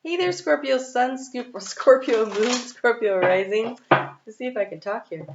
Hey there, Scorpio Sun, Scorpio Moon, Scorpio Rising. Let's see if I can talk here.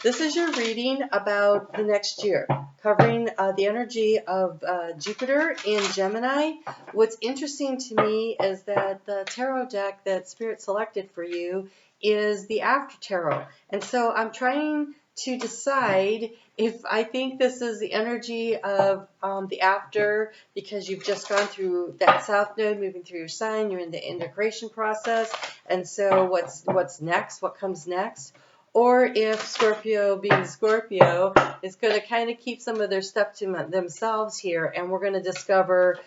This is your reading about the next year, covering the energy of Jupiter in Gemini. What's interesting to me is that the tarot deck that Spirit selected for you is the After Tarot. And so I'm trying to decide if I think this is the energy of the after, because you've just gone through that south node, moving through your sign, you're in the integration process, and so what's next, what comes next, or if Scorpio, being Scorpio, is going to kind of keep some of their stuff to themselves here, and we're going to discover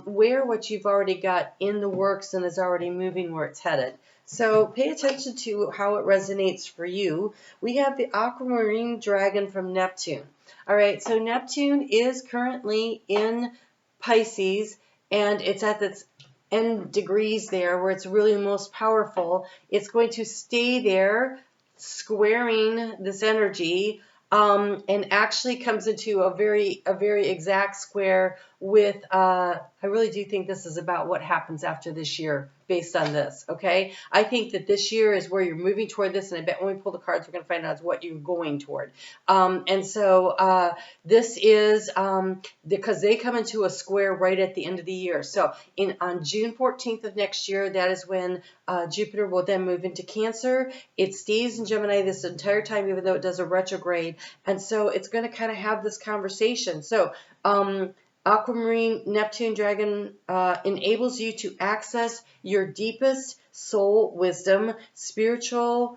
where what you've already got in the works and is already moving where it's headed. So pay attention to how it resonates for you. We have the aquamarine dragon from Neptune. All right, so Neptune is currently in Pisces, and it's at its end degrees there where it's really most powerful. It's going to stay there, squaring this energy, and actually comes into a very exact square with, I really do think this is about what happens after this year based on this, okay? I think that this year is where you're moving toward this, and I bet when we pull the cards, we're going to find out what you're going toward. And so this is because they come into a square right at the end of the year. So on June 14th of next year, that is when Jupiter will then move into Cancer. It stays in Gemini this entire time, even though it does a retrograde. And so it's going to kind of have this conversation. So Aquamarine Neptune Dragon enables you to access your deepest soul wisdom. Spirituality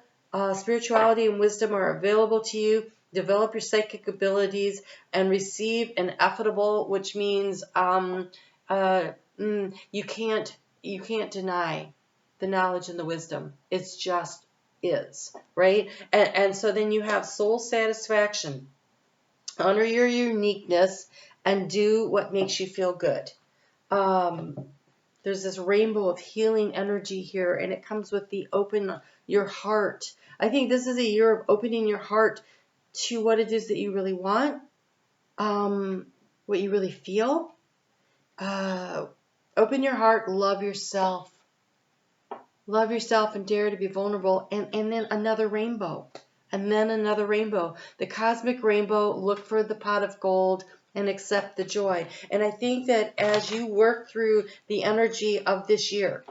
and wisdom are available to you. Develop your psychic abilities and receive an ineffable, which means you can't deny the knowledge and the wisdom. It's just is, right? And so then you have soul satisfaction. Honor your uniqueness and do what makes you feel good. There's this rainbow of healing energy here, and it comes with the open your heart. I think this is a year of opening your heart to what it is that you really want, what you really feel. Open your heart, love yourself. Love yourself and dare to be vulnerable. And then another rainbow. And then another rainbow. The cosmic rainbow, look for the pot of gold and accept the joy. And I think that as you work through the energy of this year,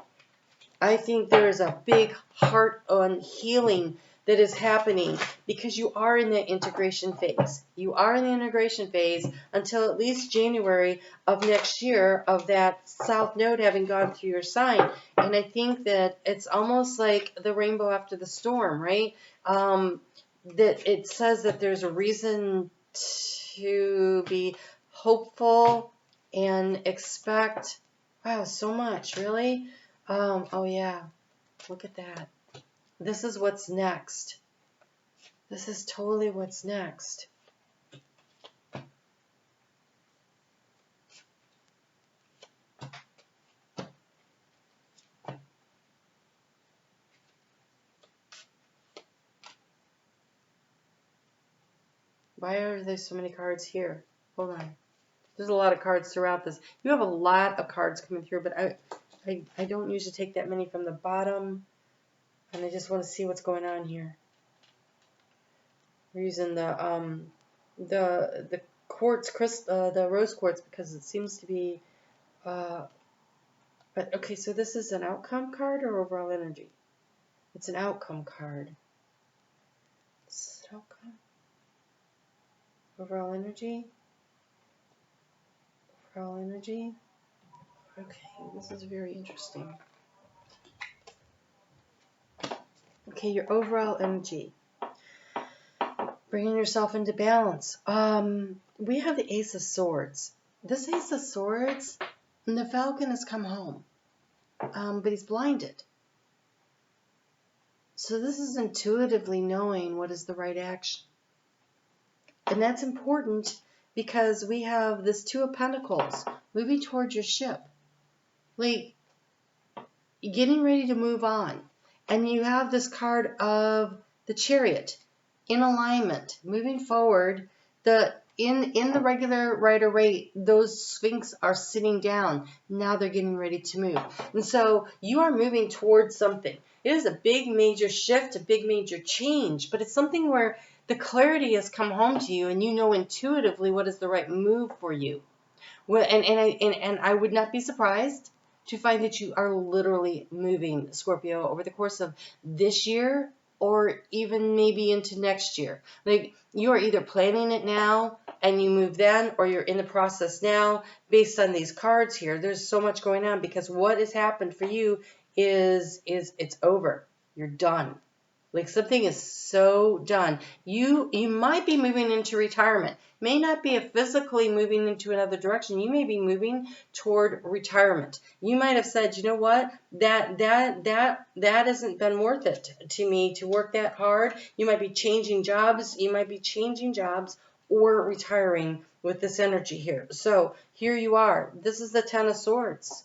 I think there is a big heart on healing that is happening because you are in the integration phase. You are in the integration phase until at least January of next year of that south node having gone through your sign. And I think that it's almost like the rainbow after the storm, right? That it says that there's a reason to be hopeful and expect, wow, so much, really? Oh yeah, look at that. This is what's next. This is totally what's next. Why are there so many cards here? Hold on. There's a lot of cards throughout this. You have a lot of cards coming through, but I don't usually take that many from the bottom, and I just want to see what's going on here. We're using the quartz crystal, the rose quartz, because it seems to be. But okay, so this is an outcome card or overall energy? It's an outcome card. It's an outcome. Overall energy. Overall energy. Okay, this is very interesting. Okay, your overall energy. Bringing yourself into balance. We have the Ace of Swords. This Ace of Swords, and the Falcon has come home, but he's blinded. So this is intuitively knowing what is the right action. And that's important because we have this Two of Pentacles moving towards your ship. Like, getting ready to move on. And you have this card of the Chariot in alignment, moving forward. in the regular rider rate, those Sphinx are sitting down. Now they're getting ready to move. And so you are moving towards something. It is a big major shift, a big major change, but it's something where the clarity has come home to you and you know intuitively what is the right move for you. Well, and I would not be surprised to find that you are literally moving, Scorpio, over the course of this year or even maybe into next year. Like, you are either planning it now and you move then, or you're in the process now based on these cards here. There's so much going on because what has happened for you is it's over. You're done. Like, something is so done. You might be moving into retirement. May not be physically moving into another direction. You may be moving toward retirement. You might have said, you know what, that hasn't been worth it to me to work that hard. You might be changing jobs. You might be changing jobs or retiring with this energy here. So here you are. This is the Ten of Swords.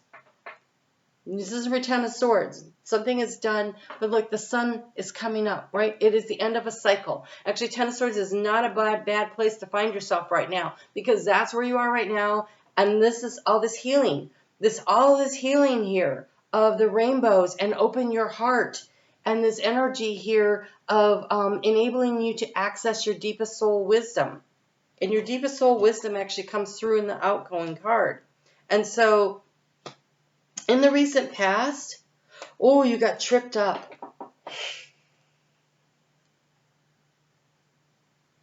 This is a Ten of Swords. Something is done, but look, the sun is coming up, right? It is the end of a cycle. Actually, Ten of Swords is not a bad place to find yourself right now, because that's where you are right now, and this is all this healing. All this healing here of the rainbows, and open your heart, and this energy here of enabling you to access your deepest soul wisdom. And your deepest soul wisdom actually comes through in the outgoing card. And so, in the recent past, oh, you got tripped up.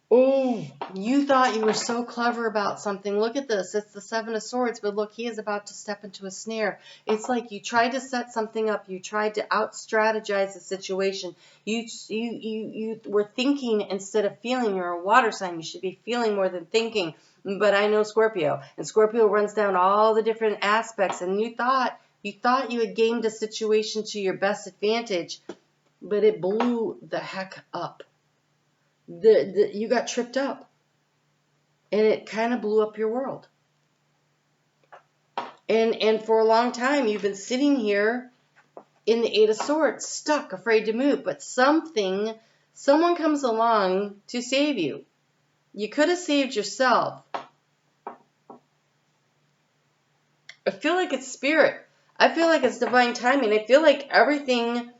Oh, you thought you were so clever about something. Look at this. It's the Seven of Swords, but look, he is about to step into a snare. It's like you tried to set something up. You tried to out-strategize the situation. You were thinking instead of feeling. You're a water sign. You should be feeling more than thinking. But I know Scorpio, and Scorpio runs down all the different aspects, and you thought you had gamed a situation to your best advantage, but it blew the heck up. You got tripped up, and it kind of blew up your world. And for a long time, you've been sitting here in the Eight of Swords, stuck, afraid to move. But someone comes along to save you. You could have saved yourself. I feel like it's spirit. I feel like it's divine timing. I feel like everything,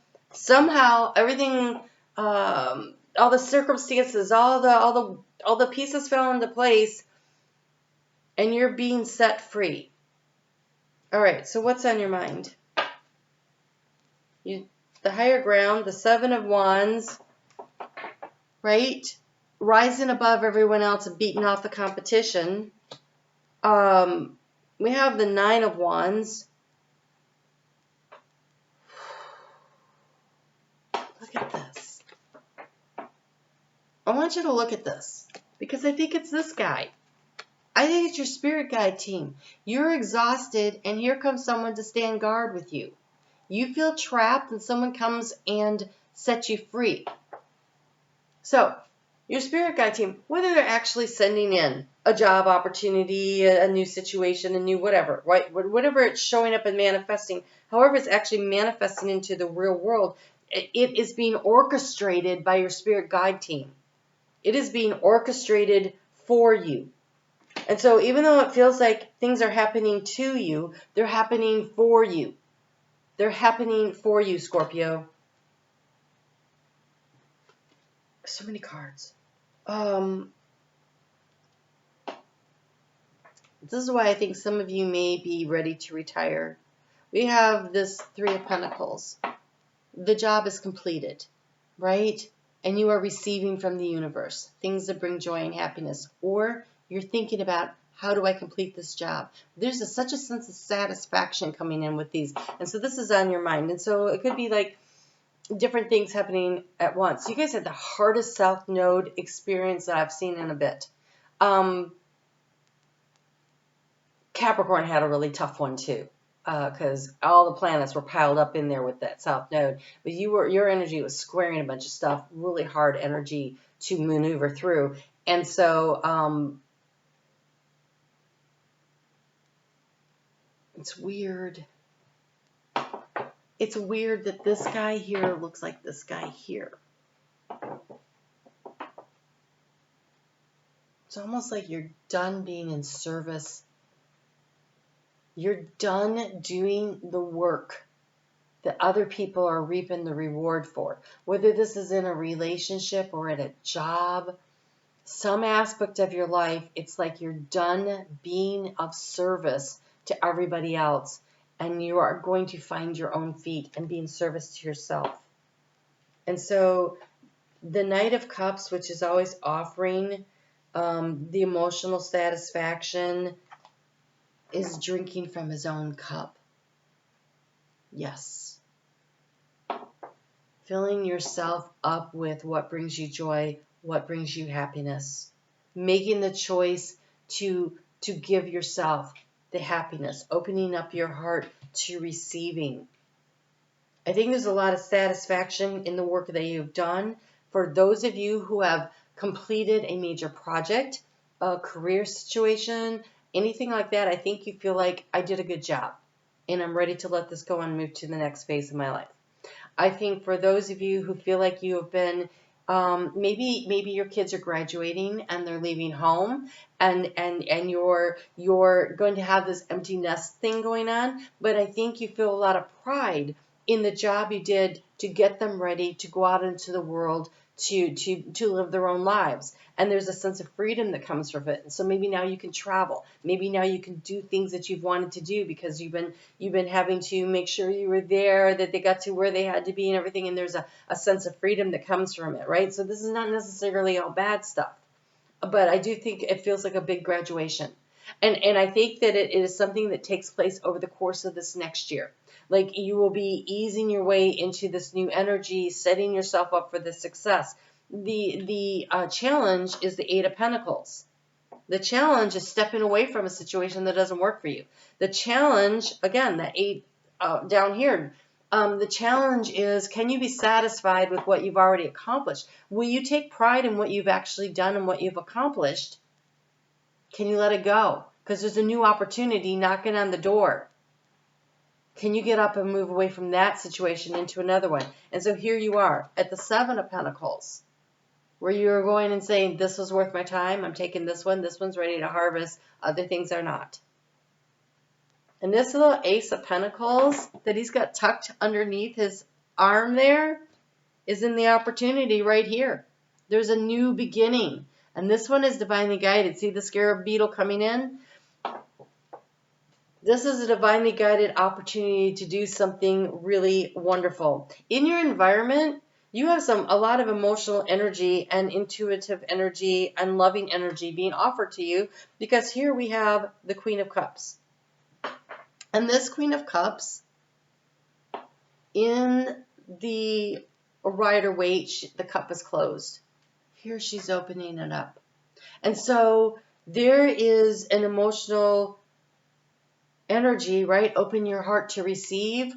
all the circumstances, all the pieces fell into place, and you're being set free. All right, so what's on your mind? The higher ground, the Seven of Wands, right? Rising above everyone else and beating off the competition. We have the Nine of Wands. Look at this. I want you to look at this, because I think it's this guy. I think it's your spirit guide team. You're exhausted, and here comes someone to stand guard with you. You feel trapped, and someone comes and sets you free. So, your spirit guide team, whether they're actually sending in a job opportunity, a new situation, a new whatever, right? Whatever it's showing up and manifesting, however it's actually manifesting into the real world, it is being orchestrated by your spirit guide team. It is being orchestrated for you. And so even though it feels like things are happening to you, they're happening for you. They're happening for you, Scorpio. So many cards. This is why I think some of you may be ready to retire. We have this Three of Pentacles. The job is completed, right? And you are receiving from the universe things that bring joy and happiness. Or you're thinking about, how do I complete this job? There's such a sense of satisfaction coming in with these. And so this is on your mind. And so it could be like different things happening at once. You guys had the hardest South Node experience that I've seen in a bit. Capricorn had a really tough one too, because all the planets were piled up in there with that South Node. But your energy was squaring a bunch of stuff, really hard energy to maneuver through. And so it's weird. It's weird that this guy here looks like this guy here. It's almost like you're done being in service. You're done doing the work that other people are reaping the reward for. Whether this is in a relationship or at a job, some aspect of your life, it's like you're done being of service to everybody else, and you are going to find your own feet and be in service to yourself. And so the Knight of Cups, which is always offering the emotional satisfaction, is drinking from his own cup. Yes. Filling yourself up with what brings you joy, what brings you happiness. Making the choice to give yourself the happiness, opening up your heart to receiving. I think there's a lot of satisfaction in the work that you've done. For those of you who have completed a major project, a career situation, anything like that, I think you feel like I did a good job and I'm ready to let this go and move to the next phase of my life. I think for those of you who feel like you have been, maybe your kids are graduating and they're leaving home, and you're going to have this empty nest thing going on, but I think you feel a lot of pride in the job you did to get them ready to go out into the world to live their own lives. And there's a sense of freedom that comes from it. And so maybe now you can travel. Maybe now you can do things that you've wanted to do because you've been having to make sure you were there, that they got to where they had to be and everything. And there's a sense of freedom that comes from it, right? So this is not necessarily all bad stuff. But I do think it feels like a big graduation. And I think that it is something that takes place over the course of this next year. Like you will be easing your way into this new energy, setting yourself up for the success. The challenge is the Eight of Pentacles. The challenge is stepping away from a situation that doesn't work for you. The challenge, again, the eight down here, the challenge is, can you be satisfied with what you've already accomplished? Will you take pride in what you've actually done and what you've accomplished? Can you let it go? Because there's a new opportunity knocking on the door. Can you get up and move away from that situation into another one? And so here you are at the Seven of Pentacles, where you're going and saying, this was worth my time. I'm taking this one. This one's ready to harvest. Other things are not. And this little Ace of Pentacles that he's got tucked underneath his arm there is in the opportunity right here. There's a new beginning. And this one is divinely guided. See the scarab beetle coming in? This is a divinely guided opportunity to do something really wonderful. In your environment, you have a lot of emotional energy and intuitive energy and loving energy being offered to you, because here we have the Queen of Cups. And this Queen of Cups, in the Rider-Waite, the cup is closed. Here she's opening it up. And so there is an emotional energy, right? Open your heart to receive.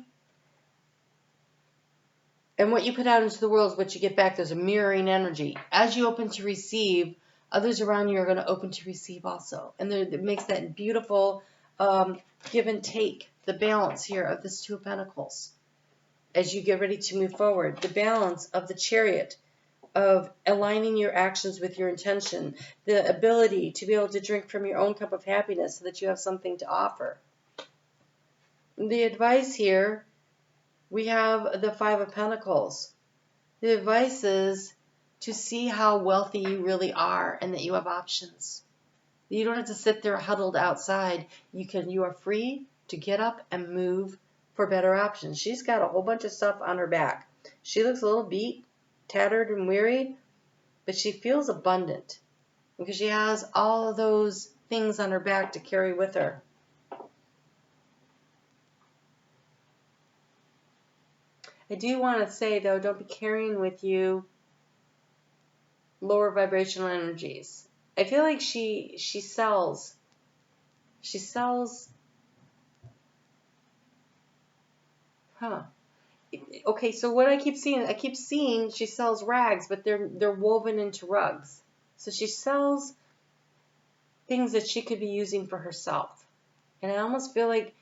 And what you put out into the world is what you get back. There's a mirroring energy. As you open to receive, others around you are going to open to receive also. And it makes that beautiful give and take, the balance here of this Two of Pentacles. As you get ready to move forward, the balance of the Chariot, of aligning your actions with your intention, the ability to be able to drink from your own cup of happiness so that you have something to offer. The advice here, we have the Five of Pentacles. The advice is to see how wealthy you really are and that you have options. You don't have to sit there huddled outside. You are free to get up and move for better options. She's got a whole bunch of stuff on her back. She looks a little beat, tattered and weary, but she feels abundant because she has all of those things on her back to carry with her. I do want to say, though, don't be carrying with you lower vibrational energies. I feel like she sells. She sells. Okay, so what I keep seeing she sells rags, but they're woven into rugs. So she sells things that she could be using for herself. And I almost feel like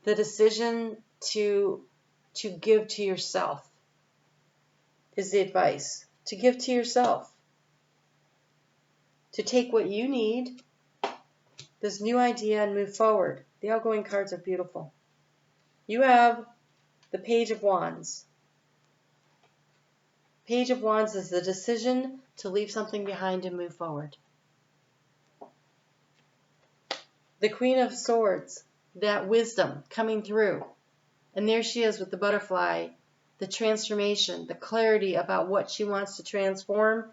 the decision to give to yourself is the advice. To give to yourself. to take what you need, this new idea, and move forward. The outgoing cards are beautiful. You have the Page of Wands. Page of Wands is the decision to leave something behind and move forward. The Queen of Swords, that wisdom coming through. And there she is with the butterfly, the transformation, the clarity about what she wants to transform,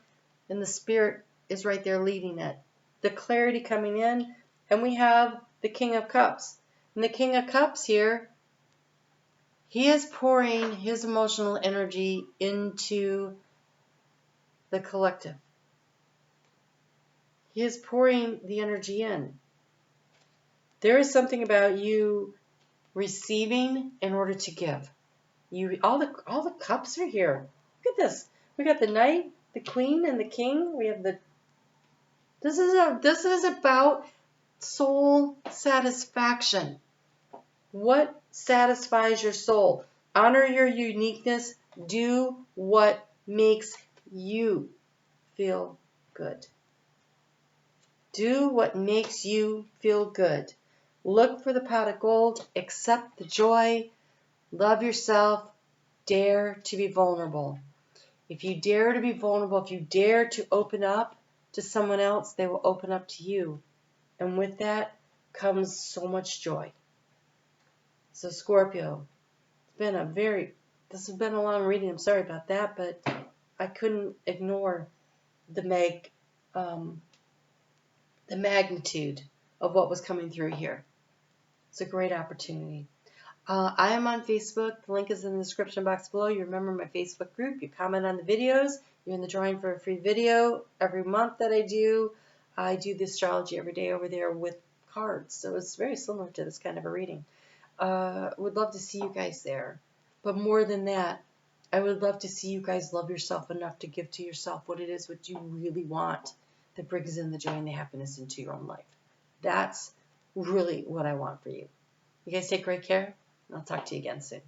and the Spirit is right there leading it. The clarity coming in, and we have the King of Cups. And the King of Cups here, he is pouring his emotional energy into the collective. He is pouring the energy in. There is something about you receiving in order to give. All the cups are here. Look at this. We got the Knight, the Queen, and the King. We have the. This is about soul satisfaction. What satisfies your soul? Honor your uniqueness. Do what makes you feel good. Do what makes you feel good. Look for the pot of gold. Accept the joy. Love yourself. Dare to be vulnerable. If you dare to be vulnerable, if you dare to open up to someone else, they will open up to you. And with that comes so much joy. So Scorpio, this has been a long reading. I'm sorry about that, but I couldn't ignore the magnitude of what was coming through here. It's a great opportunity. I am on Facebook. The link is in the description box below. You remember my Facebook group. You comment on the videos. You're in the drawing for a free video every month that I do. I do the astrology every day over there with cards. So it's very similar to this kind of a reading. Would love to see you guys there. But more than that, I would love to see you guys love yourself enough to give to yourself what it is what you really want that brings in the joy and the happiness into your own life. That's really what I want for you. You guys take great care. I'll talk to you again soon.